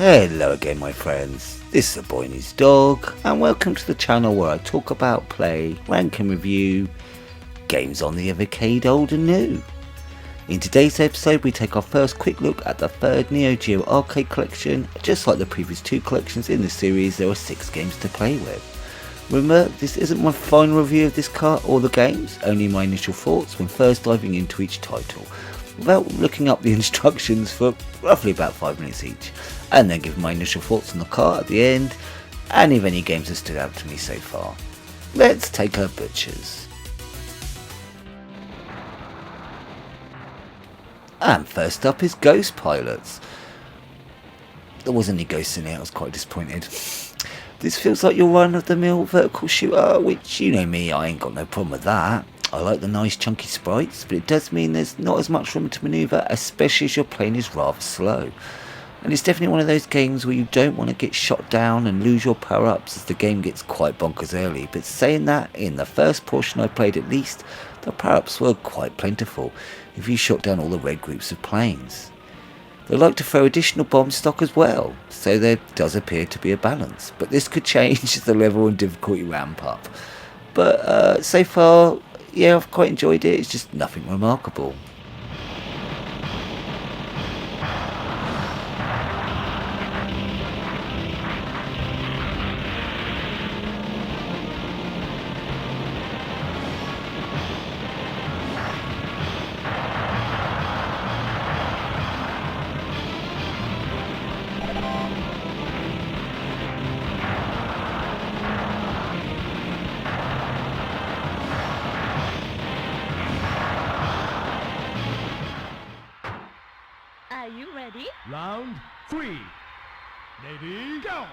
Hello again my friends, this is the boy and his dog, and welcome to the channel where I talk about, play, rank and review games on the arcade old and new. In today's episode we take our first quick look at the third Neo Geo Arcade collection. Just like the previous two collections in the series, there are 6 games to play with. Remember, this isn't my final review of this cart or the games, only my initial thoughts when first diving into each title, without looking up the instructions for roughly about 5 minutes each, and then give my initial thoughts on the cart at the end, and if any games have stood out to me so far. Let's take our butchers. And first up is Ghost Pilots. There wasn't any ghosts in it, I was quite disappointed. This feels like your run-of-the-mill vertical shooter, which, you know me, I ain't got no problem with that. I like the nice chunky sprites, but it does mean there's not as much room to manoeuvre, especially as your plane is rather slow. And it's definitely one of those games where you don't want to get shot down and lose your power-ups as the game gets quite bonkers early. But saying that, in the first portion I played at least, the power-ups were quite plentiful if you shot down all the red groups of planes. They like to throw additional bomb stock as well, so there does appear to be a balance, but this could change as the level and difficulty ramp up. But so far, yeah, I've quite enjoyed it, it's just nothing remarkable. Are you ready? Round 3. Ready, go!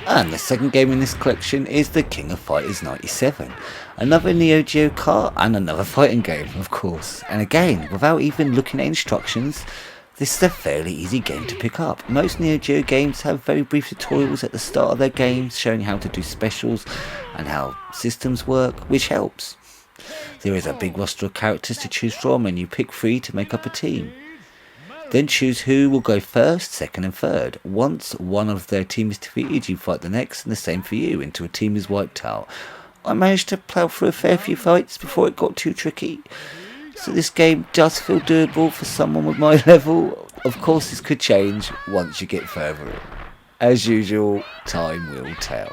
And the second game in this collection is the King of Fighters 97. Another Neo Geo kart and another fighting game, of course. And again, without even looking at instructions, this is a fairly easy game to pick up. Most Neo Geo games have very brief tutorials at the start of their games showing how to do specials and how systems work, which helps. There is a big roster of characters to choose from and you pick 3 to make up a team. Then choose who will go first, second and third. Once one of their team is defeated, you fight the next, and the same for you until a team is wiped out. I managed to plough through a fair few fights before it got too tricky. So this game does feel doable for someone with my level. Of course this could change once you get further in. As usual, time will tell.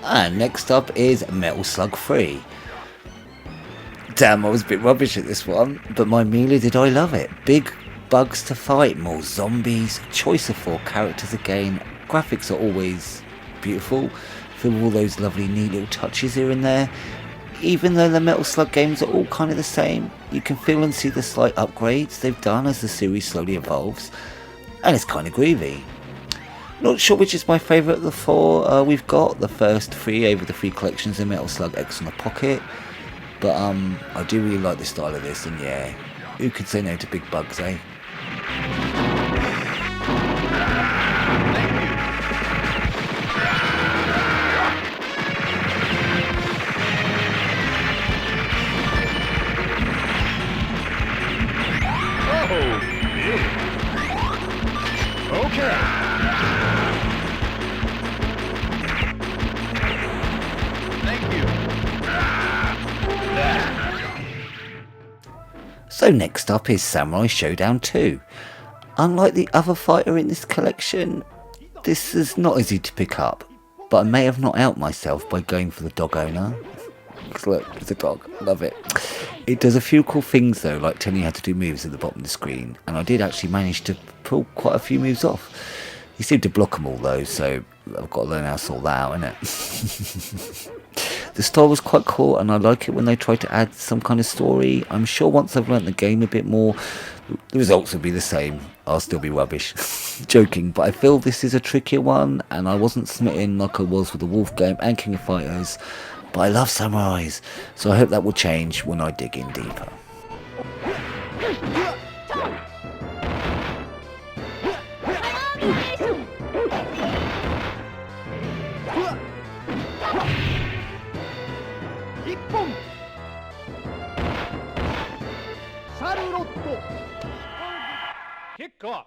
And next up is Metal Slug 3. Damn, I was a bit rubbish at this one, but my mealy did I love it. Big bugs to fight, more zombies, choice of 4 characters again, graphics are always beautiful, filled with all those lovely neat little touches here and there. Even though the Metal Slug games are all kind of the same, you can feel and see the slight upgrades they've done as the series slowly evolves, and it's kind of groovy. Not sure which is my favourite of the 4 we've got. The first 3 over the 3 collections in Metal Slug X on the Pocket. But I do really like the style of this, and yeah, who could say no to big bugs, eh? Oh, okay. So next up is Samurai Showdown 2. Unlike the other fighter in this collection, this is not easy to pick up, but I may have not out myself by going for the dog owner. Look, it's a dog, love it. It does a few cool things though, like telling you how to do moves at the bottom of the screen, and I did actually manage to pull quite a few moves off. You seem to block them all though, so I've got to learn how to sort that out, innit? The style was quite cool, and I like it when they try to add some kind of story. I'm sure once I've learnt the game a bit more, the results will be the same. I'll still be rubbish. Joking, but I feel this is a trickier one, and I wasn't smitten like I was with the Wolf game and King of Fighters, but I love samurais, so I hope that will change when I dig in deeper. 一本シャルロット Kick off.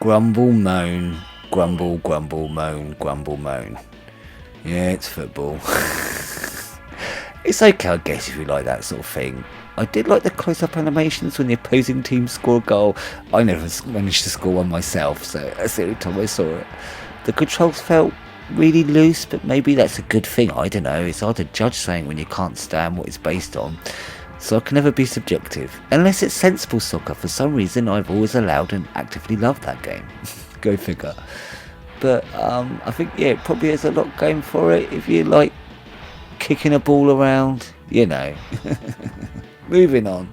Grumble, moan, grumble, grumble, moan, grumble, moan. Yeah, it's football. It's okay, I guess, if you like that sort of thing. I did like the close-up animations when the opposing team score a goal. I never managed to score one myself, so that's the only time I saw it. The controls felt really loose, but maybe that's a good thing, I don't know. It's hard to judge something when you can't stand what it's based on, so I can never be subjective. Unless it's sensible soccer, for some reason I've always allowed and actively loved that game. Go figure. But I think, yeah, it probably has a lot going for it if you like kicking a ball around, you know. Moving on.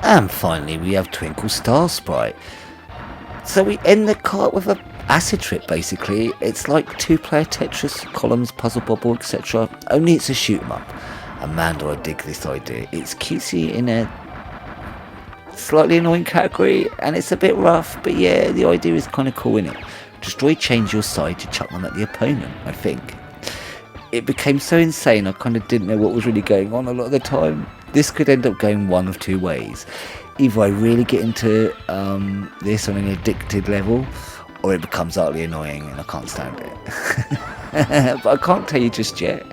And finally we have Twinkle Star Sprite. So we end the cart with a acid trip basically. It's like 2-player Tetris, columns, puzzle bobble, etc. Only it's a shoot 'em up. Amanda, I dig this idea. It's cutesy in a slightly annoying category, and it's a bit rough, but yeah, the idea is kind of cool, innit? Destroy, change your side to chuck them at the opponent, I think. It became so insane I kind of didn't know what was really going on a lot of the time. This could end up going one of two ways. Either I really get into this on an addicted level, or it becomes utterly annoying and I can't stand it. But I can't tell you just yet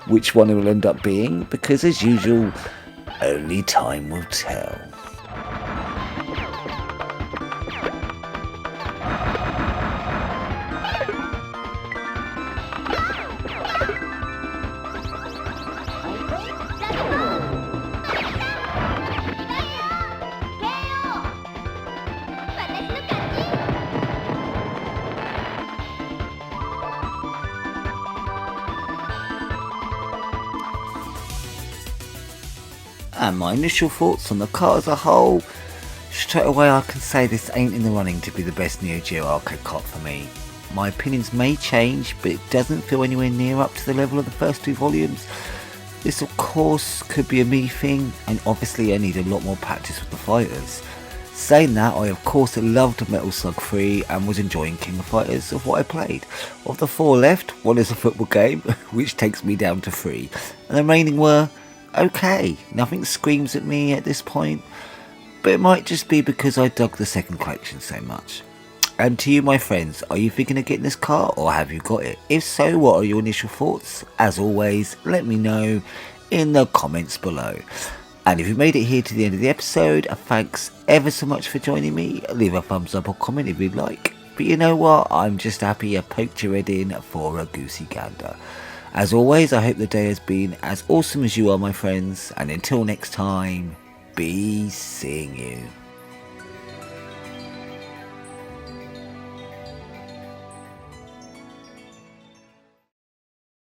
which one it will end up being, because as usual, only time will tell. And my initial thoughts on the cart as a whole, straight away I can say this ain't in the running to be the best Neo Geo Arcade cart for me. My opinions may change, but it doesn't feel anywhere near up to the level of the first two volumes. This of course could be a me thing, and obviously I need a lot more practice with the fighters. Saying that, I of course loved Metal Slug 3 and was enjoying King of Fighters of what I played. Of the 4 left, one is a football game, which takes me down to 3, and the remaining were okay. Nothing screams at me at this point, but it might just be because I dug the second collection so much. And to you, my friends, are you thinking of getting this cart, or have you got it? If so, what are your initial thoughts? As always, let me know in the comments below. And if you made it here to the end of the episode, thanks ever so much for joining me. Leave a thumbs up or comment if you'd like. But you know what, I'm just happy I poked your head in for a goosey gander. As always, I hope the day has been as awesome as you are, my friends, and until next time, be seeing you.